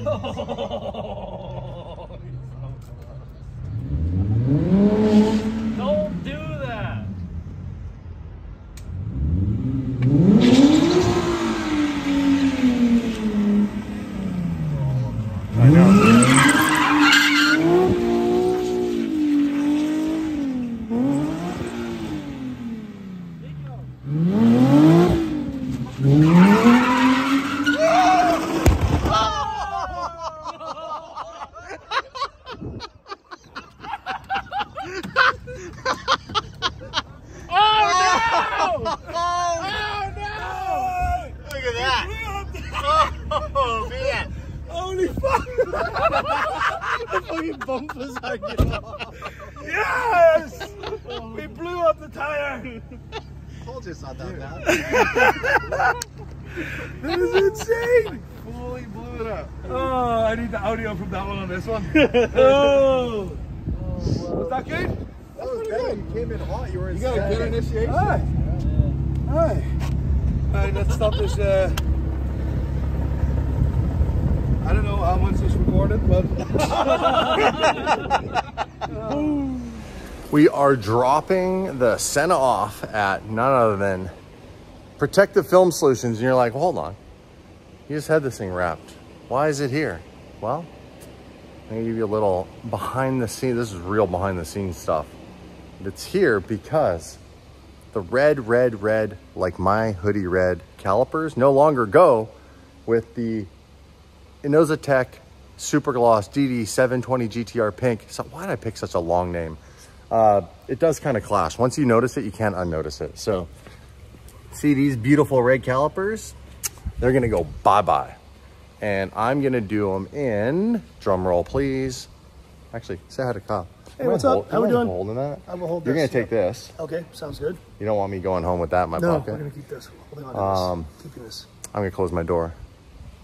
Don't do that. I know. Oh man! Holy fuck! The fucking bumpers are getting off. Yes! We blew up the tire. Told you it's not that bad. This is insane. Fully blew it up. Oh, I need the audio from that one on this one. Oh, was that good? That was good. You came in hot. You were. You got a good initiation. Hi. Hi. All right, let's stop this. I don't know how much is recorded, but we are dropping the Senna off at none other than Protective Film Solutions, and you're like, well, hold on, you just had this thing wrapped. Why is it here? Well, I'm gonna give you a little behind the scenes. This is real behind the scenes stuff. It's here because the red, like my hoodie red calipers no longer go with the Inozatec Super Gloss DD720 GTR Pink. So why did I pick such a long name? It does kind of clash. Once you notice it, you can't unnotice it. So see these beautiful red calipers? They're gonna go bye-bye. And I'm gonna do them in, drum roll please. Actually, say hi to Kyle. Hey, what's up? How we doing? Holding that? I will hold this. You're gonna take this. Okay, sounds good. You don't want me going home with that in my pocket? No, we're gonna keep this. Holding on to this. Keeping this. I'm gonna close my door.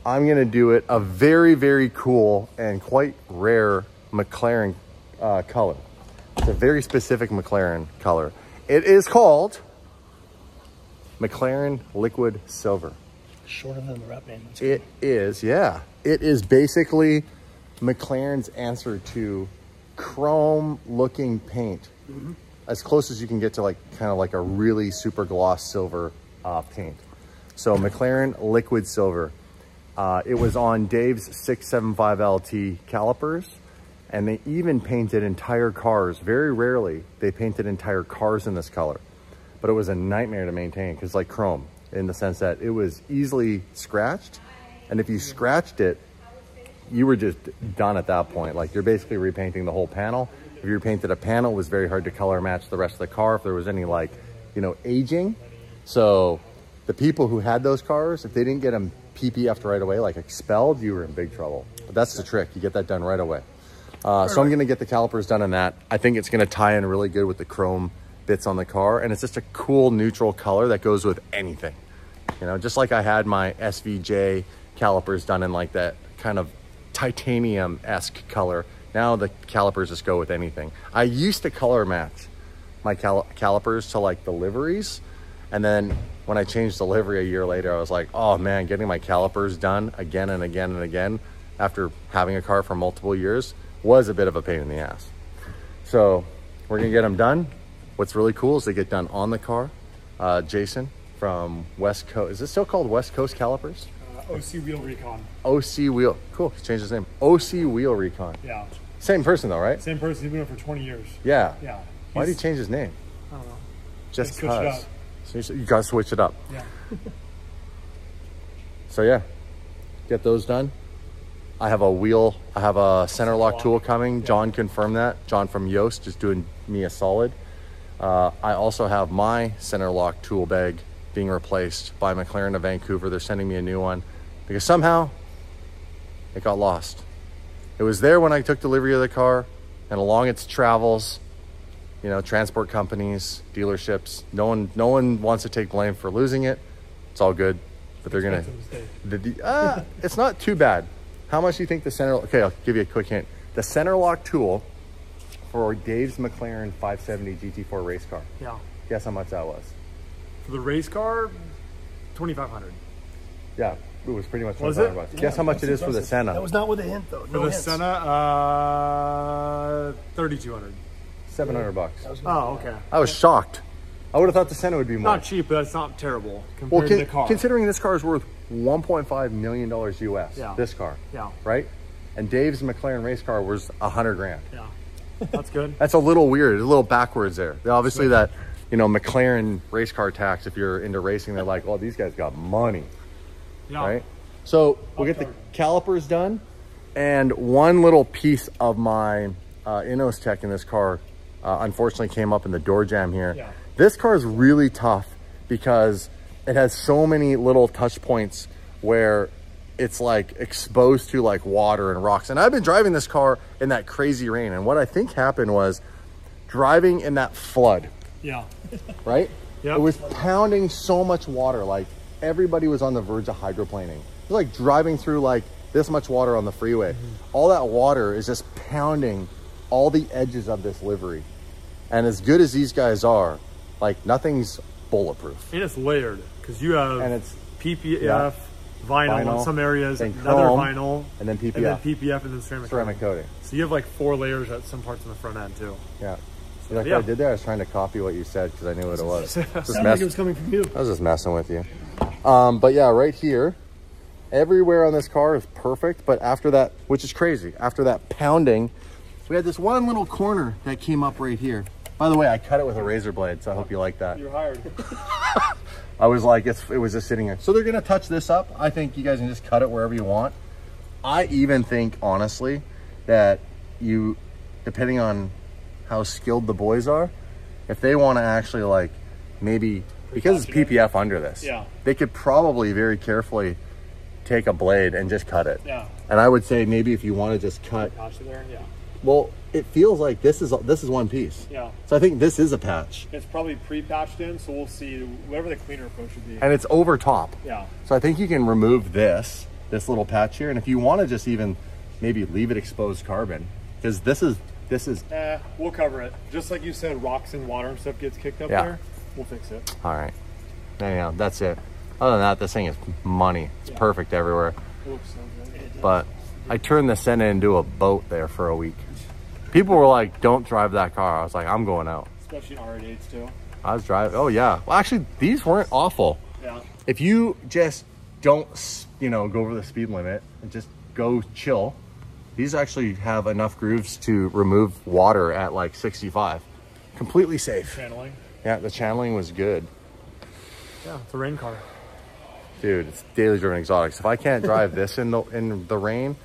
I'm gonna do it a very cool and quite rare McLaren color. It's a very specific McLaren color. It is called McLaren Liquid Silver. Shorter than the rep name. It is, yeah. It is basically McLaren's answer to chrome looking paint. As close as you can get to like kind of like a really super gloss silver paint. So McLaren Liquid Silver. It was on Dave's 675 LT calipers, and they even painted entire cars. Very rarely they painted entire cars in this color, but it was a nightmare to maintain because like chrome, in the sense that it was easily scratched, and if you scratched it, you were just done at that point. Like you're basically repainting the whole panel. If you repainted a panel, it was very hard to color match the rest of the car if there was any like, you know, aging. So the people who had those cars, if they didn't get them PPF'd right away, like expelled, you were in big trouble. But that's the trick, you get that done right away. So I'm gonna get the calipers done on that. I think it's gonna tie in really good with the chrome bits on the car, and it's just a cool neutral color that goes with anything. You know, just like I had my SVJ calipers done in like that kind of titanium-esque color. Now the calipers just go with anything. I used to color match my calipers to like the liveries, and then when I changed the livery a year later, I was like, oh man, getting my calipers done again and again and again after having a car for multiple years was a bit of a pain in the ass. So we're gonna get them done. What's really cool is they get done on the car. Jason from West Coast, is it still called West Coast Calipers? OC Wheel Recon. OC Wheel, cool, he changed his name. OC Wheel Recon. Yeah. Same person though, right? Same person, he's been with for 20 years. Yeah. Yeah. Why did he change his name? I don't know. Just Switch it cause. up. So you gotta switch it up. Yeah. So yeah, get those done. I have a center lock tool coming. Yeah. John confirmed that. John from Yoast is doing me a solid. I also have my center lock tool bag being replaced by McLaren of Vancouver. They're sending me a new one because somehow it got lost. It was there when I took delivery of the car, and along its travels, you know, transport companies, dealerships, no one wants to take blame for losing it. It's all good, but they're gonna, it's not too bad. How much do you think the center, okay, I'll give you a quick hint. The center lock tool for Dave's McLaren 570 GT4 race car. Yeah. Guess how much that was? For the race car, $2,500. Yeah, it was pretty much Was 2,500 it? bucks. Guess how much it is for the Senna? That was not with a hint though. For No the hints. Senna, 3,200. 700 bucks. Oh, okay. I was shocked. I would have thought the Senna would be more. Not cheap, but it's not terrible compared to the car. Considering this car is worth $1.5 million US. Yeah. This car. Yeah. Right? And Dave's McLaren race car was $100,000. Yeah. That's good. That's a little weird, a little backwards there. Obviously that, you know, McLaren race car tax, if you're into racing, they're like, oh, these guys got money. Yeah. Right? So we'll get the calipers done. And one little piece of my Innos tech in this car unfortunately came up in the door jamb here. Yeah. This car is really tough because it has so many little touch points where it's like exposed to like water and rocks. And I've been driving this car in that crazy rain. And what I think happened was driving in that flood. Yeah. Right? Yep. It was pounding so much water. Like everybody was on the verge of hydroplaning. It was like driving through like this much water on the freeway. All that water is just pounding all the edges of this livery. And as good as these guys are, like nothing's bulletproof. And it's layered because you have And it's PPF, vinyl in some areas, then another chrome, vinyl, and then PPF. and then PPF, and then ceramic ceramic coating. So you have like 4 layers at some parts on the front end too. Yeah. You like what I did there? I was trying to copy what you said because I knew what it was. Sounded like it was coming from you. I was just messing with you. But yeah, right here, everywhere on this car is perfect. But after that, which is crazy, after that pounding, we had this one little corner that came up right here. By the way, I cut it with a razor blade, so I hope you like that. You're hired. I was like, it was just sitting here. So they're gonna touch this up. I think you guys can just cut it wherever you want. I even think, honestly, that you, depending on how skilled the boys are, if they want to actually like maybe, because it's PPF under this, Yeah. they could probably very carefully take a blade and just cut it. Yeah. And I would say maybe if you want to just cut, Patch it there. Yeah. well, it feels like this is one piece. Yeah. So I think this is a patch. It's probably pre-patched in, so we'll see whatever the cleaner approach would be. And it's over top. Yeah. So I think you can remove this little patch here. And if you want to just even maybe leave it exposed carbon, because this is, We'll cover it. Just like you said, rocks and water and stuff gets kicked up Yeah. there. We'll fix it. all right. Anyhow, that's it. Other than that, this thing is money. It's perfect everywhere. It looks so good. But I turned the Senna into a boat there for a week. People were like, don't drive that car. I was like, I'm going out. Especially in R8s too. I was driving. Oh yeah. Well, actually, these weren't awful. Yeah. If you just don't, you know, go over the speed limit and just go chill, these actually have enough grooves to remove water at like 65. Completely safe. Channeling. Yeah, the channeling was good. Yeah, it's a rain car. Dude, it's daily driven exotics. If I can't drive this in the rain,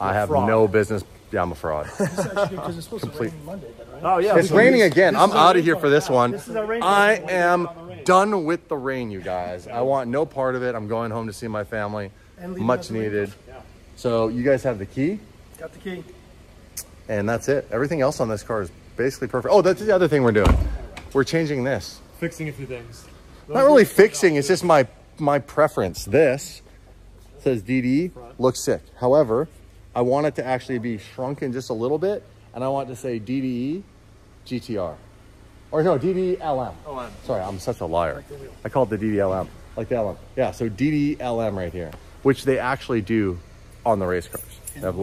I have fraud. no business. Yeah, I'm a fraud. This is actually because it's supposed to rain Monday, then, right? Oh yeah. It's raining again. I'm out of here for this one. This is our rain I car. am done with the rain, you guys. I want no part of it. I'm going home to see my family. And leave Much it as a rain needed. Yeah. So you guys have the key, Got the key. and that's it. Everything else on this car is basically perfect. Oh, that's the other thing we're doing. We're changing this. Fixing a few things. Not really fixing. It's just my preference. This says DD, looks sick. However, I want it to actually be shrunken just a little bit, and I want it to say DDE GTR. Or no, DDE LM. LM. Sorry, I'm such a liar. I called it the DDE LM. Like the LM. Yeah, so DDE LM right here, which they actually do on the race cars. They have the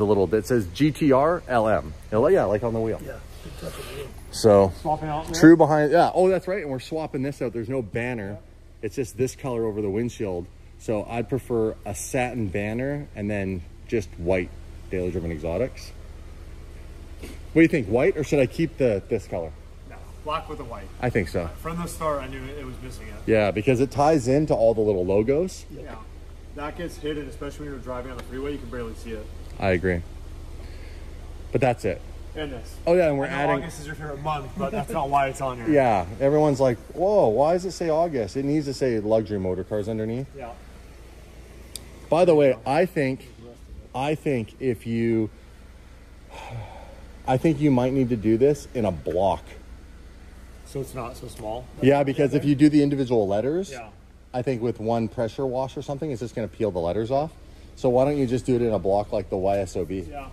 little bit. It says GTR LM. Yeah, like on the wheel. Yeah. Good touch of the wheel. So Swapping out. true behind, yeah. Oh, that's right. And we're swapping this out. There's no banner. It's just this color over the windshield. So I'd prefer a satin banner and then just white daily driven exotics. What do you think? White, or should I keep this color? No, black with a white. I think so. From the start, I knew it was missing it. Yeah, because it ties into all the little logos. Yeah. That gets hidden, especially when you're driving on the freeway. You can barely see it. I agree. But that's it. And this. Oh yeah, and we're I know adding. August is your favorite month, but that's not why it's on here. Yeah, everyone's like, whoa, why does it say August? It needs to say luxury motor cars underneath. Yeah. By the way, I think if you, I think you might need to do this in a block. So it's not so small. Yeah, because if you do the individual letters, Yeah. I think with one pressure wash or something, it's just going to peel the letters off. So why don't you just do it in a block like the YSOB? Yeah.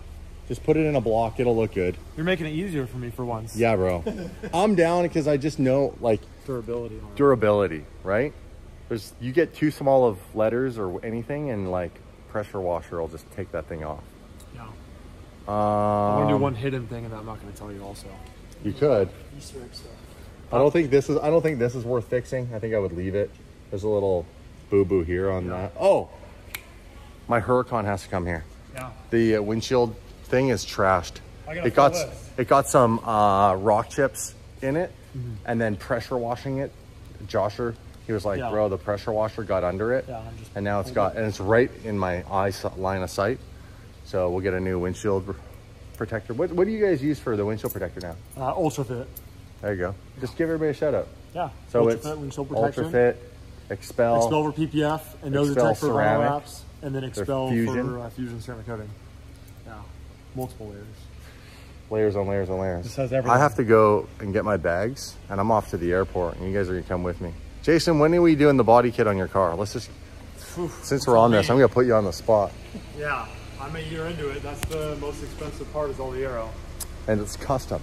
Just put it in a block. It'll look good. You're making it easier for me for once. Yeah, bro. I'm down because I just know, like, Durability. On it. durability, right? you get too small of letters or anything, and like pressure washer will just take that thing off. Yeah. I want to do one Um, hidden thing, and I'm not going to tell you also. You could. Easter egg stuff. I don't think this is worth fixing. I think I would leave it. There's a little boo-boo here on that. Oh, my Huracan has to come here. Yeah. The windshield thing is trashed. I gotta It got fill this. it got some rock chips in it, and then pressure washing it. Josher, he was like, Yeah. bro, the pressure washer got under it, Yeah, I'm just and now it's right in my line of sight. So we'll get a new windshield protector. What do you guys use for the windshield protector now? Ultra Fit. There you go. Just give everybody a shout out. Yeah. So Ultra it's Fit windshield protection. Ultra Fit, Expel. Expel over PPF and no Expel detect for vinyl ceramic. wraps, and then Expel Fusion. for Fusion ceramic coating. Yeah. Multiple layers. Layers on layers on layers. This has everything. I have to go and get my bags, and I'm off to the airport, and you guys are gonna come with me. Jason, when are we doing the body kit on your car? Let's just, since we're on this, I'm gonna put you on the spot. Yeah. I'm a year into it. That's the most expensive part, is all the aero. And it's custom.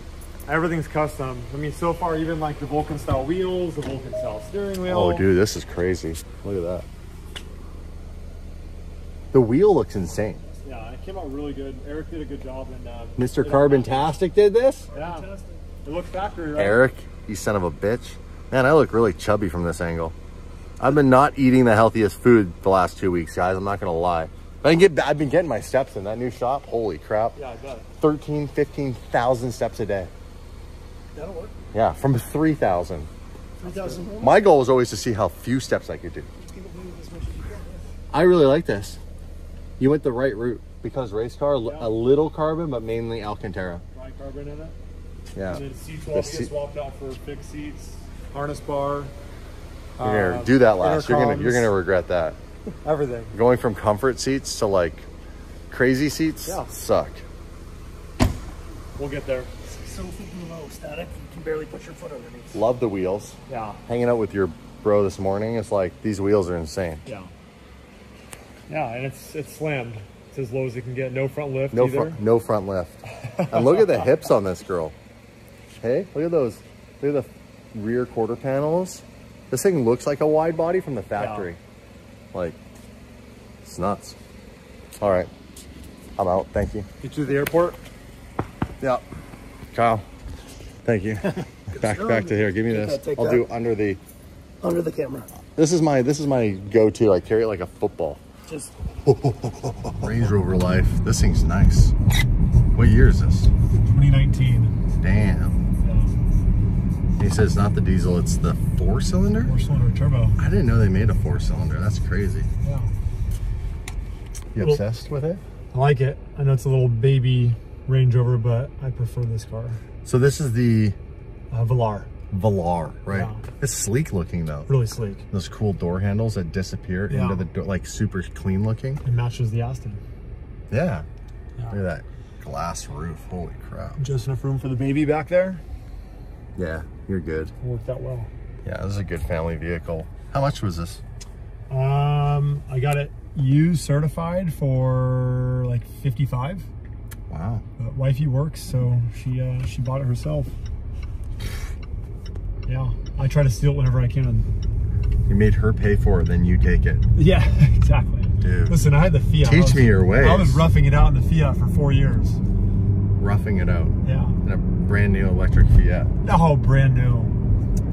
Everything's custom. I mean, so far, even like the Vulcan style wheels, the Vulcan style steering wheel. Oh, dude, this is crazy. Look at that. The wheel looks insane. Yeah, it came out really good. Eric did a good job. Mr. Carbon-tastic did this? Yeah. It looks factory, right? Eric, you son of a bitch. Man, I look really chubby from this angle. I've been not eating the healthiest food the last 2 weeks, guys. I'm not gonna lie. But I've been getting my steps in that new shop. Holy crap. Yeah, I bet. 13, 15,000 steps a day. That'll work. Yeah, from 3,000. 3,000 more. My goal was always to see how few steps I could do. Just keep it moving as much as you can. I really like this. You went the right route. Because race car, a little carbon, but mainly Alcantara. Dry carbon in it. Yeah. And then seat The swap seat- gets swapped out for fixed seats, harness bar. You're gonna do that last. You're intercoms, gonna regret that. everything. Going from comfort seats to like crazy seats Yeah. suck. We'll get there. So freaking low, static. You can barely put your foot underneath. Love the wheels. Yeah. Hanging out with your bro this morning, it's like these wheels are insane. Yeah. Yeah, and it's slammed. It's as low as it can get. No front lift No either. no front lift. And look at the hips on this girl. Hey, look at those. Look at the rear quarter panels. This thing looks like a wide body from the factory. Like, it's nuts. All right, I'm out. Thank you. Get you to the airport. Yeah, Kyle. Thank you. back to here. Give me this. that, take I'll that. do under the. Under the camera. This is my go-to. I carry it like a football. Just Range Rover life. This thing's nice. What year is this? 2019. Damn. Yeah. He says it's not the diesel, it's the 4-cylinder? 4-cylinder turbo. I didn't know they made a 4-cylinder. That's crazy. Yeah. You obsessed with it? I like it. I know it's a little baby Range Rover, but I prefer this car. So this is the Velar. Velar, right? Yeah. It's sleek looking though. Really sleek. Those cool door handles that disappear Yeah. into the door, like super clean looking. It matches the Aston. Yeah. Yeah. Look at that glass roof. Holy crap. Just enough room for the baby back there. Yeah, you're good. It worked out well. Yeah, this is a good family vehicle. How much was this? I got it used certified for like 55. Wow. But wifey works, so she bought it herself. Yeah, I try to steal it whenever I can. You made her pay for it, then you take it. Yeah, exactly. Dude. Listen, I had the Fiat. Teach me your ways. I was roughing it out in the Fiat for 4 years. Roughing it out. Yeah. In a brand new electric Fiat. Oh, brand new.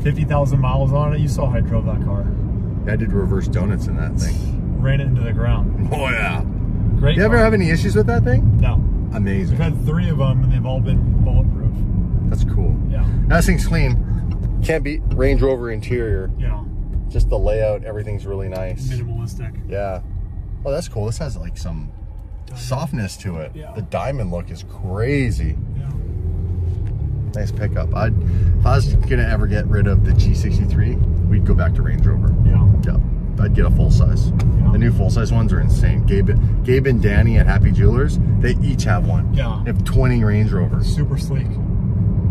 50,000 miles on it. You saw how I drove that car. I did reverse donuts in that thing. Ran it into the ground. Oh yeah. Great You ever car. have any issues with that thing? No. Amazing. I've had 3 of them, and they've all been bulletproof. That's cool. Yeah. That thing's clean. Can't beat Range Rover interior. Yeah. Just the layout, everything's really nice. Minimalistic. Yeah. Oh, that's cool. This has like some softness to it. Yeah. The diamond look is crazy. Yeah. Nice pickup. If I was gonna ever get rid of the G63, we'd go back to Range Rover. Yeah. Yeah. I'd get a full size. Yeah. The new full size ones are insane. Gabe and Danny at Happy Jewelers, they each have one. Yeah. They have 20 Range Rovers. Super sleek.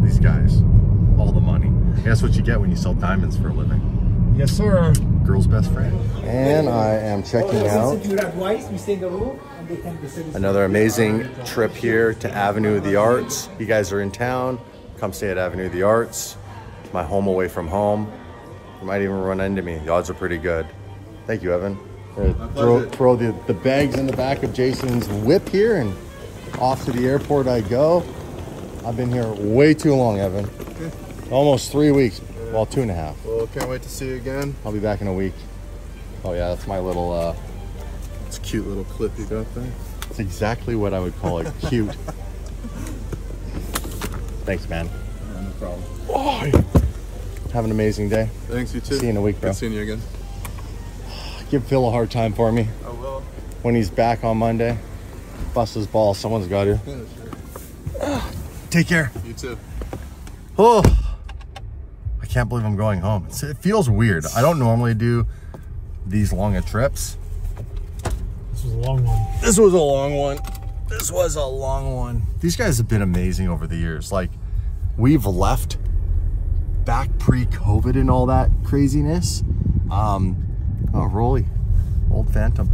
These guys, all the money. That's what you get when you sell diamonds for a living. Yes, sir. Girl's best friend. And I am checking out another amazing trip here to Avenue of the Arts. You guys are in town, come stay at Avenue of the Arts. My home away from home. You might even run into me. The odds are pretty good. Thank you, Evan. Throw the bags in the back of Jason's whip here, and off to the airport I go. I've been here way too long, Evan. Okay. Almost 3 weeks. Well, 2.5. Well, can't wait to see you again. I'll be back in a week. Oh yeah, that's my little It's a cute little clip you got there. it's exactly what I would call it. Cute. Thanks, man. No problem. Oh, have an amazing day. Thanks, you too. See you in a week, bro. Good seeing you again. Give Phil a hard time for me. I will. When he's back on Monday. Bust his ball. Someone's got to. Yeah, sure. Take care. You too. Oh, I can't believe I'm going home. It feels weird. I don't normally do these long trips. This was a long one. This was a long one. This was a long one. These guys have been amazing over the years. Like, we've left back pre-COVID and all that craziness. Oh, Rolly, old Phantom.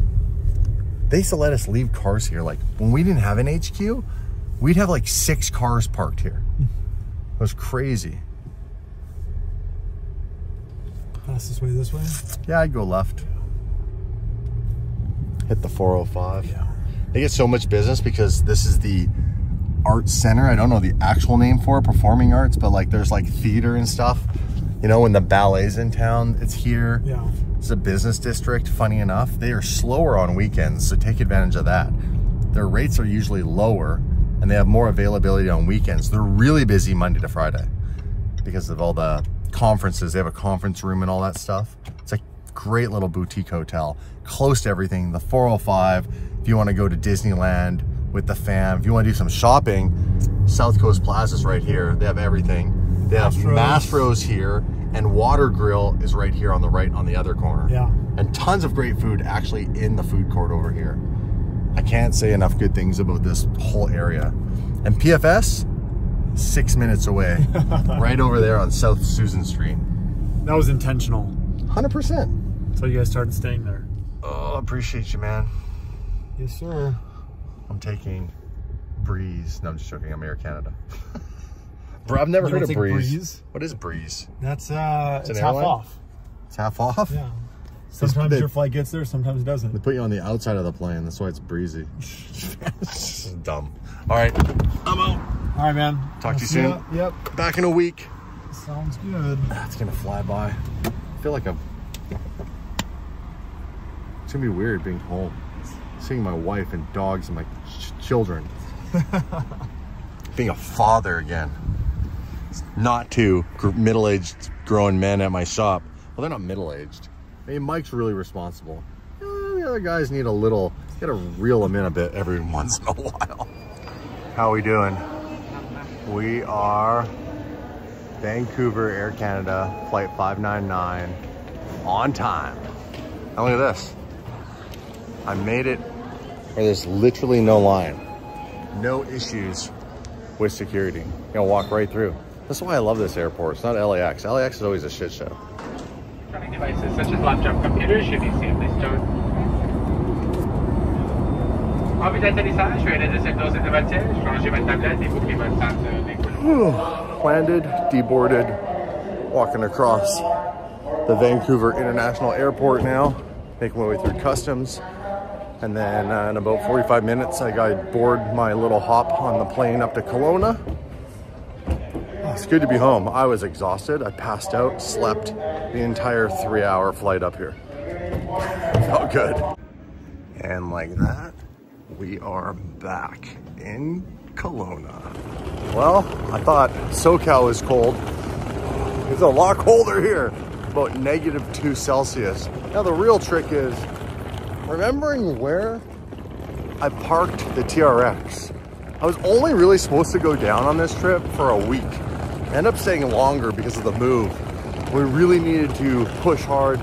They used to let us leave cars here. Like, when we didn't have an HQ, we'd have like 6 cars parked here. It was crazy. Fastest way this way? Yeah, I'd go left. Hit the 405. Yeah. They get so much business because this is the art center. I don't know the actual name for it, performing arts, but like there's like theater and stuff. You know, when the ballet's in town, it's here. Yeah. It's a business district, funny enough. They are slower on weekends, so take advantage of that. Their rates are usually lower and they have more availability on weekends. They're really busy Monday to Friday because of all the conferences. They have a conference room and all that stuff. It's a great little boutique hotel, close to everything. The 405, if you want to go to Disneyland with the fam, if you want to do some shopping, South Coast Plaza's right here. They have everything. They have Mastro's here, and Water Grill is right here on the right on the other corner. Yeah. And tons of great food actually in the food court over here. I can't say enough good things about this whole area. And PFS, 6 minutes away, right over there on South Susan Street. That was intentional. 100%. So you guys started staying there. Oh, appreciate you, man. Yes, sir. I'm taking Breeze. No, I'm just joking. I'm Air Canada. Bro, I've never heard of Breeze. What is Breeze? That's an it's half airline? off. It's half off? Yeah. Sometimes your flight gets there, sometimes it doesn't. They put you on the outside of the plane. That's why it's breezy. This is dumb. All right, I'm out. All right, man. Talk to you soon. Yep. Back in a week. Sounds good. It's gonna fly by. I feel like it's gonna be weird being home, seeing my wife and dogs and my children. Being a father again. Not two middle-aged grown men at my shop. Well, they're not middle-aged. Maybe Mike's really responsible. The other guys need a little, gotta reel them in a bit every once in a while. How are we doing? We are Vancouver, Air Canada, flight 599, on time. Now look at this. I made it where there's literally no line. No issues with security. You know, walk right through. That's why I love this airport. It's not LAX. LAX is always a shit show. Devices such as laptop computers should be safely stored. Envie d'atterrissage, veuillez laisser closer de votre siège, rangez votre tablette et bouclez votre ceinture d'écoute. Landed, deboarded, walking across the Vancouver International Airport now, making my way through customs. And then in about 45 minutes, I got board my little hop on the plane up to Kelowna. It's good to be home. I was exhausted. I passed out, slept the entire 3-hour flight up here. Felt good. And like that, we are back in Kelowna. Well, I thought SoCal was cold. It's a lot colder here, about -2 Celsius. Now the real trick is remembering where I parked the TRX. I was only really supposed to go down on this trip for a week. I ended up staying longer because of the move. We really needed to push hard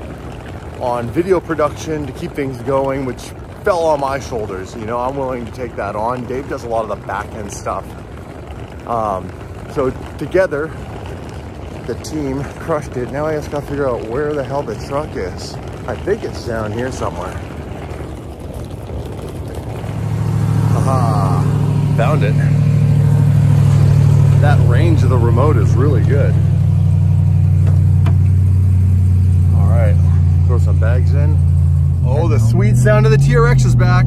on video production to keep things going, which fell on my shoulders. You know, I'm willing to take that on. Dave does a lot of the back end stuff. So together, the team crushed it. Now I just gotta figure out where the hell the truck is. I think it's down here somewhere. Aha, found it. That range of the remote is really good. All right, throw some bags in. Oh, the sweet sound of the TRX is back.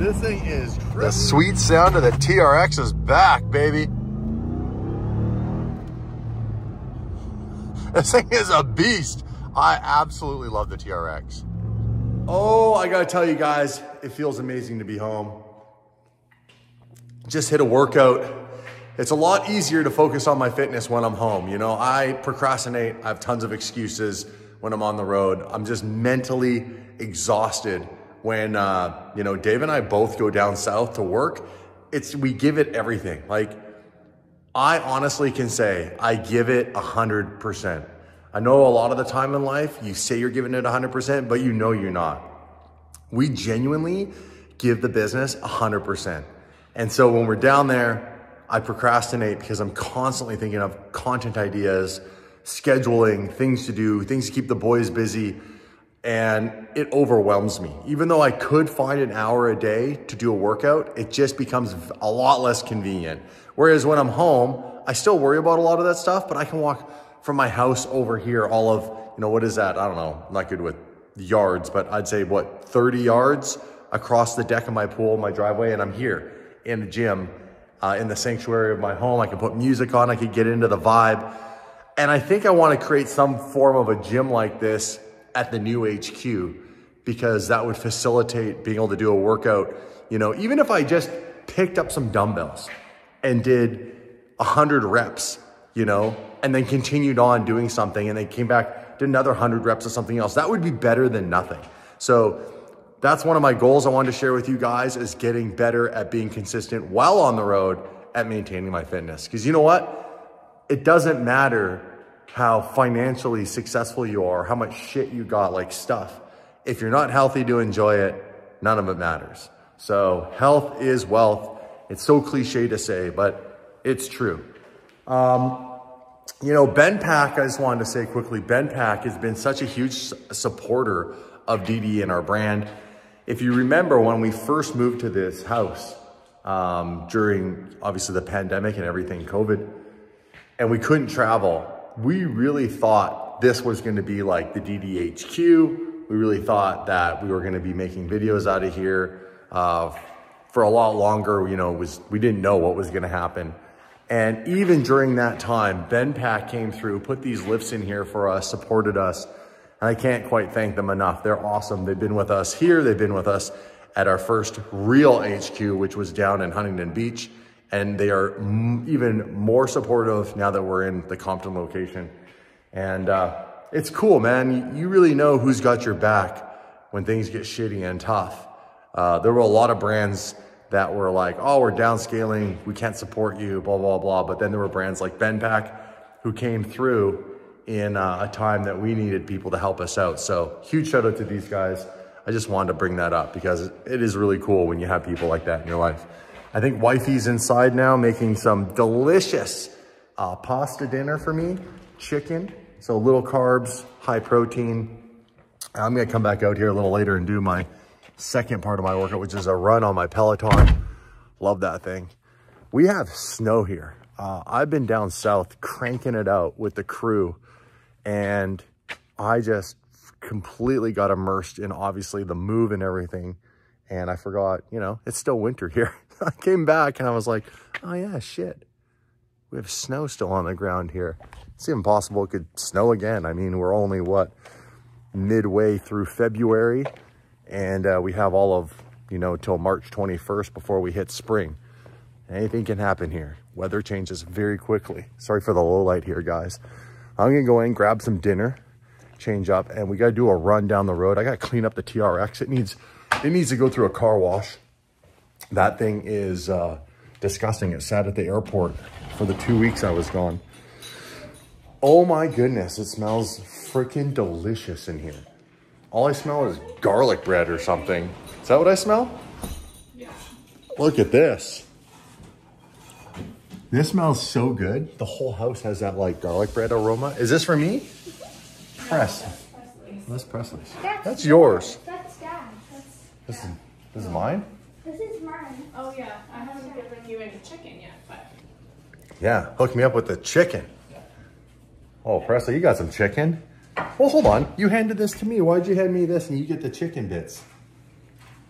This thing is crazy. The sweet sound of the TRX is back, baby. This thing is a beast. I absolutely love the TRX. Oh, I gotta tell you guys, it feels amazing to be home. Just hit a workout. It's a lot easier to focus on my fitness when I'm home. You know, I procrastinate. I have tons of excuses when I'm on the road. I'm just mentally exhausted when, you know, Dave and I both go down south to work. We give it everything. Like, I honestly can say I give it 100%. I know a lot of the time in life, you say you're giving it 100%, but you know you're not. We genuinely give the business 100%. And so when we're down there, I procrastinate because I'm constantly thinking of content ideas, scheduling, things to do, things to keep the boys busy, and it overwhelms me. Even though I could find an hour a day to do a workout, it just becomes a lot less convenient. Whereas when I'm home, I still worry about a lot of that stuff, but I can walk from my house over here all of, you know, what is that? I don't know, I'm not good with yards, but I'd say what, 30 yards across the deck of my pool, my driveway, and I'm here in the gym, in the sanctuary of my home. I can put music on, I could get into the vibe. And I think I want to create some form of a gym like this at the new HQ, because that would facilitate being able to do a workout. You know, even if I just picked up some dumbbells and did 100 reps, you know, and then continued on doing something and then came back, did another 100 reps of something else, that would be better than nothing. So that's one of my goals I wanted to share with you guys, is getting better at being consistent while on the road at maintaining my fitness. Because you know what? It doesn't matter how financially successful you are, how much shit you got, like stuff. If you're not healthy to enjoy it, none of it matters. So health is wealth. It's so cliche to say, but it's true. You know, Ben Pack, I just wanted to say quickly, Ben Pack has been such a huge supporter of DD and our brand. If you remember when we first moved to this house, during obviously the pandemic and everything, COVID, and we couldn't travel, we really thought this was going to be like the DDHQ. We really thought that we were going to be making videos out of here for a lot longer. You know, we didn't know what was going to happen. And even during that time, Ben Pack came through, put these lifts in here for us, supported us. And I can't quite thank them enough. They're awesome. They've been with us here. They've been with us at our first real HQ, which was down in Huntington Beach. And they are even more supportive now that we're in the Compton location. And it's cool, man. You really know who's got your back when things get shitty and tough. There were a lot of brands that were like, oh, we're downscaling, we can't support you, blah, blah, blah. But then there were brands like Ben Pack who came through in a time that we needed people to help us out. So huge shout out to these guys. I just wanted to bring that up because it is really cool when you have people like that in your life. I think wifey's inside now making some delicious pasta dinner for me, chicken. So little carbs, high protein. I'm gonna come back out here a little later and do my second part of my workout, which is a run on my Peloton. Love that thing. We have snow here. I've been down south cranking it out with the crew, and I just completely got immersed in obviously the move and everything. And I forgot, you know, it's still winter here. I came back and I was like, oh yeah, shit. We have snow still on the ground here. It's even possible it could snow again. I mean, we're only, what, midway through February, and we have all of, you know, till March 21st before we hit spring. Anything can happen here. Weather changes very quickly. Sorry for the low light here, guys. I'm gonna go in, grab some dinner, change up, and we gotta do a run down the road. I gotta clean up the TRX. It needs to go through a car wash. That thing is disgusting. It sat at the airport for the 2 weeks I was gone. Oh my goodness, it smells freaking delicious in here. All I smell is garlic bread or something. Is that what I smell? Yeah. Look at this. This smells so good. The whole house has that like garlic bread aroma. Is this for me? Press. That's Presley's. That's yours. That's Dad. This is mine? This is mine. Oh yeah, I haven't given you any chicken yet, but. Yeah, hook me up with the chicken. Oh, Presley, you got some chicken? Well, hold on. You handed this to me. Why'd you hand me this and you get the chicken bits?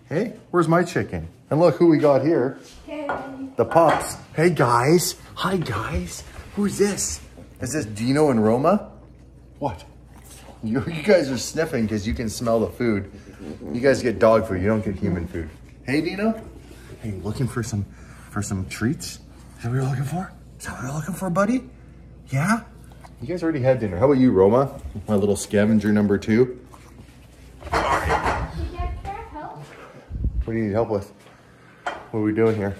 Hey, where's my chicken? And look who we got here. Hey. The pups. Hey, guys. Hi, guys. Who's this? Is this Dino and Roma? What? You guys are sniffing because you can smell the food. You guys get dog food. You don't get human food. Hey, Dino. Hey, looking for some treats? Is that what you're looking for? Is that what you're looking for, buddy? Yeah? You guys already had dinner. How about you, Roma? My little scavenger number 2. Help? What do you need help with? What are we doing here?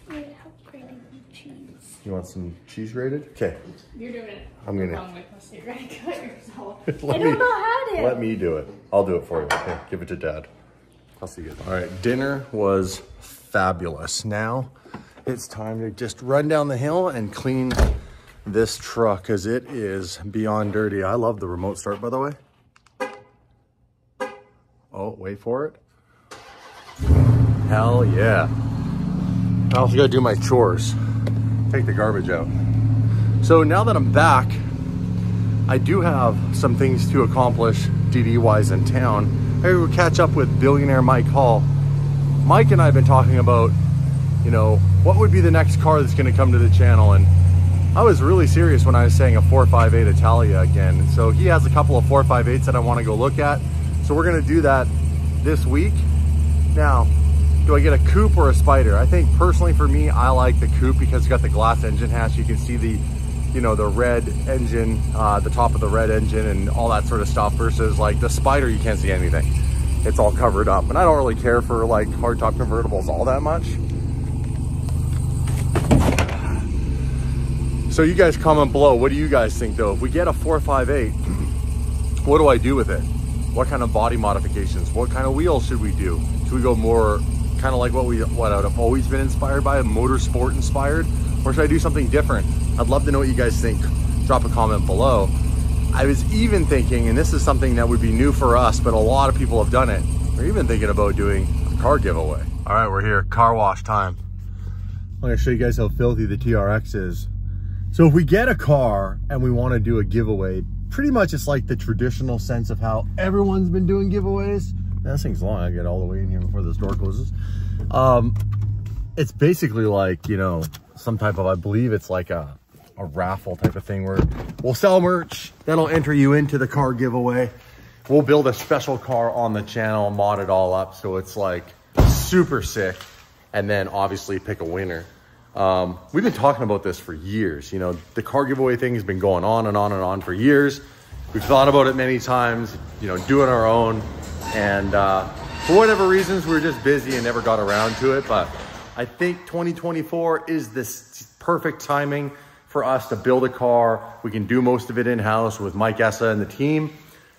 I need help grating cheese. You want some cheese grated? Okay. You're doing it. I'm gonna. Wrong with mistake, right? Cut yourself. I don't know how to. Let me do it. I'll do it for you. Okay, give it to Dad. I'll see you. All right, dinner was fabulous. Now it's time to just run down the hill and clean this truck because it is beyond dirty. I love the remote start, by the way. Oh, wait for it. Hell yeah. I also gotta do my chores. Take the garbage out. So now that I'm back, I do have some things to accomplish DD-wise in town. I will catch up with billionaire Mike Hall. Mike and I have been talking about, you know, what would be the next car that's gonna come to the channel, and I was really serious when I was saying a 458 Italia again. So he has a couple of 458s that I wanna go look at. So we're gonna do that this week. Now, do I get a coupe or a Spider? I think personally for me, I like the coupe because it's got the glass engine hatch. You can see the, you know, the red engine, the top of the red engine and all that sort of stuff versus like the Spider, you can't see anything. It's all covered up. And I don't really care for like hardtop convertibles all that much. So you guys comment below, what do you guys think though? If we get a 458, what do I do with it? What kind of body modifications? What kind of wheels should we do? Should we go more kind of like what I've always been inspired by, motorsport inspired? Or should I do something different? I'd love to know what you guys think. Drop a comment below. I was even thinking, and this is something that would be new for us, but a lot of people have done it. We're even thinking about doing a car giveaway. All right, we're here, car wash time. I'm gonna show you guys how filthy the TRX is. So if we get a car and we wanna do a giveaway, pretty much it's like the traditional sense of how everyone's been doing giveaways. Now, this thing's long, I get all the way in here before this door closes. It's basically like, you know, some type of, I believe it's like a raffle type of thing where we'll sell merch that'll enter you into the car giveaway. We'll build a special car on the channel, mod it all up so it's like super sick, and then obviously pick a winner. We've been talking about this for years. You know, the car giveaway thing has been going on and on and on for years. We've thought about it many times, you know, doing our own. And for whatever reasons, we were just busy and never got around to it. But I think 2024 is this perfect timing for us to build a car. We can do most of it in-house with Mike Essa and the team.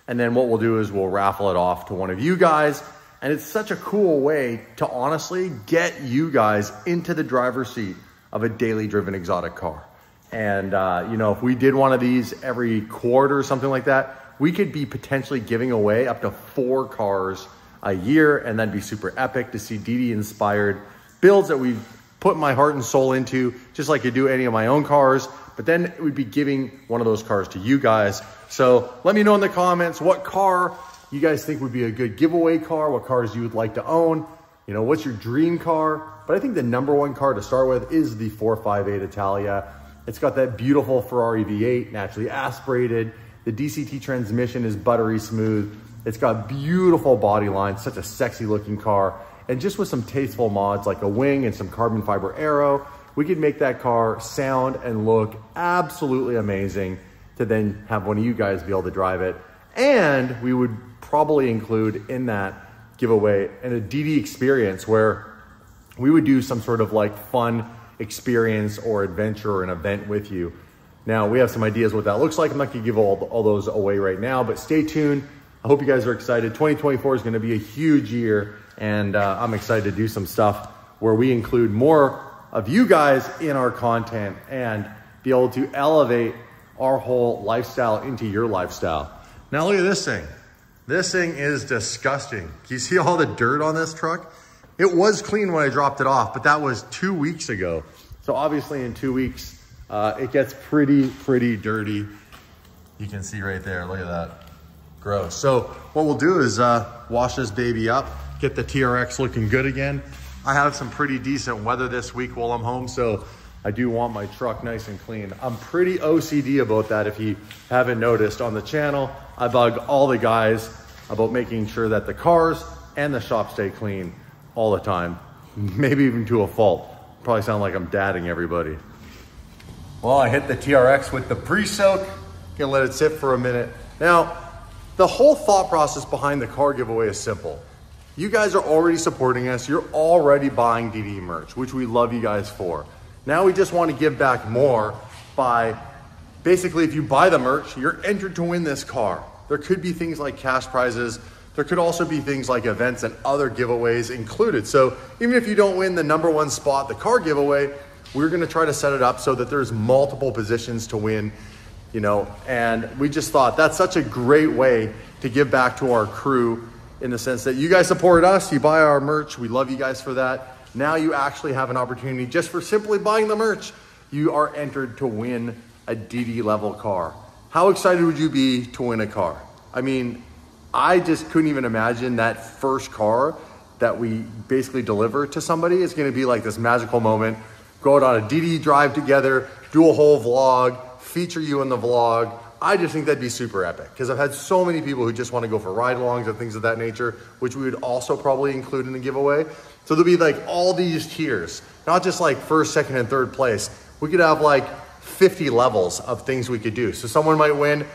And then what we'll do is we'll raffle it off to one of you guys. And it's such a cool way to honestly get you guys into the driver's seat of a daily driven exotic car. And, you know, if we did one of these every quarter or something like that, we could be potentially giving away up to 4 cars a year, and that'd be super epic to see DD inspired builds that we've put my heart and soul into, just like I do any of my own cars. But then we'd be giving one of those cars to you guys. So let me know in the comments what car you guys think would be a good giveaway car, what cars you would like to own, you know, what's your dream car. But I think the #1 car to start with is the 458 Italia. It's got that beautiful Ferrari V8, naturally aspirated. The DCT transmission is buttery smooth. It's got beautiful body lines, such a sexy looking car. And just with some tasteful mods like a wing and some carbon fiber aero, we could make that car sound and look absolutely amazing to then have one of you guys be able to drive it. And we would probably include in that giveaway a DD experience where we would do some sort of like fun experience or adventure or an event with you. Now, we have some ideas what that looks like. I'm not gonna give all those away right now, but stay tuned. I hope you guys are excited. 2024 is gonna be a huge year, and I'm excited to do some stuff where we include more of you guys in our content and be able to elevate our whole lifestyle into your lifestyle. Now look at this thing. This thing is disgusting. Can you see all the dirt on this truck? It was clean when I dropped it off, but that was 2 weeks ago. So obviously in 2 weeks, it gets pretty dirty. You can see right there, look at that. Gross. So what we'll do is wash this baby up, get the TRX looking good again. I have some pretty decent weather this week while I'm home, so I do want my truck nice and clean. I'm pretty OCD about that. If you haven't noticed on the channel, I bug all the guys about making sure that the cars and the shop stay clean all the time, maybe even to a fault. Probably sound like I'm dadding everybody. Well, I hit the TRX with the pre-soak. Gonna let it sit for a minute. Now, the whole thought process behind the car giveaway is simple. You guys are already supporting us. You're already buying DD merch, which we love you guys for. Now we just want to give back more by basically, if you buy the merch, you're entered to win this car. There could be things like cash prizes. There could also be things like events and other giveaways included. So even if you don't win the #1 spot, the car giveaway, we're going to try to set it up so that there's multiple positions to win. You know, and we just thought that's such a great way to give back to our crew in the sense that you guys support us, you buy our merch, we love you guys for that. Now you actually have an opportunity just for simply buying the merch. You are entered to win a DD level car. How excited would you be to win a car? I mean, I just couldn't even imagine that first car that we basically deliver to somebody is gonna be like this magical moment. Go out on a DD drive together, do a whole vlog, feature you in the vlog. I just think that'd be super epic because I've had so many people who just want to go for ride-alongs and things of that nature, which we would also probably include in the giveaway. So there'll be like all these tiers, not just like first, second, and third place. We could have like 50 levels of things we could do. So someone might win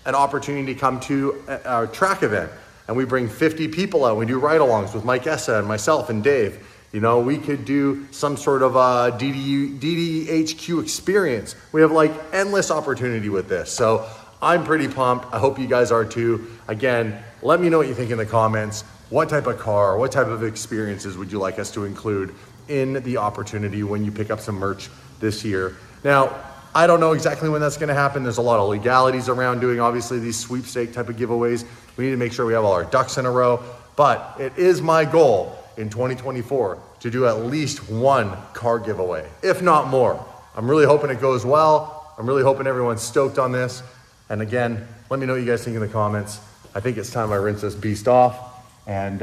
an opportunity to come to our track event and we bring 50 people out. We do ride-alongs with Mike Essa and myself and Dave. You know, we could do some sort of DDHQ experience. We have like endless opportunity with this. So I'm pretty pumped. I hope you guys are too. Again, let me know what you think in the comments. What type of car, what type of experiences would you like us to include in the opportunity when you pick up some merch this year? Now, I don't know exactly when that's gonna happen. There's a lot of legalities around doing obviously these sweepstake type of giveaways. We need to make sure we have all our ducks in a row, but it is my goal in 2024 to do at least one car giveaway, if not more. I'm really hoping it goes well. I'm really hoping everyone's stoked on this. And again, let me know what you guys think in the comments. I think it's time I rinse this beast off and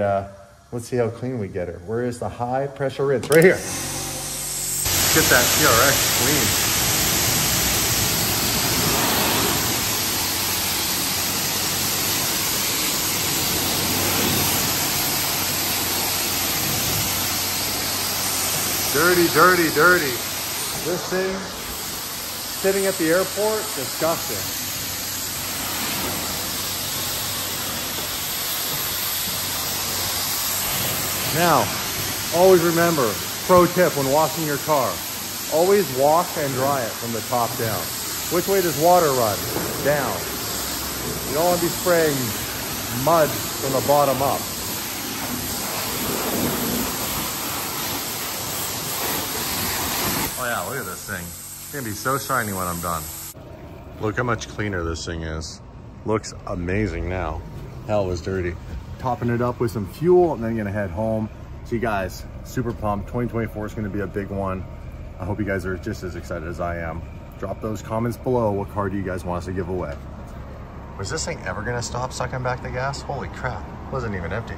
let's see how clean we get her. Where is the high pressure rinse? Right here. Get that TRX clean. Dirty, dirty, dirty. This thing, sitting at the airport, disgusting. Now, always remember, pro tip when washing your car, always wash and dry it from the top down. Which way does water run? Down. You don't want to be spraying mud from the bottom up. Oh yeah, look at this thing. It's gonna be so shiny when I'm done. Look how much cleaner this thing is. Looks amazing now. Hell, it was dirty. Topping it up with some fuel and then gonna head home. So you guys, super pumped. 2024 is gonna be a big one. I hope you guys are just as excited as I am. Drop those comments below. What car do you guys want us to give away? Was this thing ever gonna stop sucking back the gas? Holy crap, it wasn't even empty.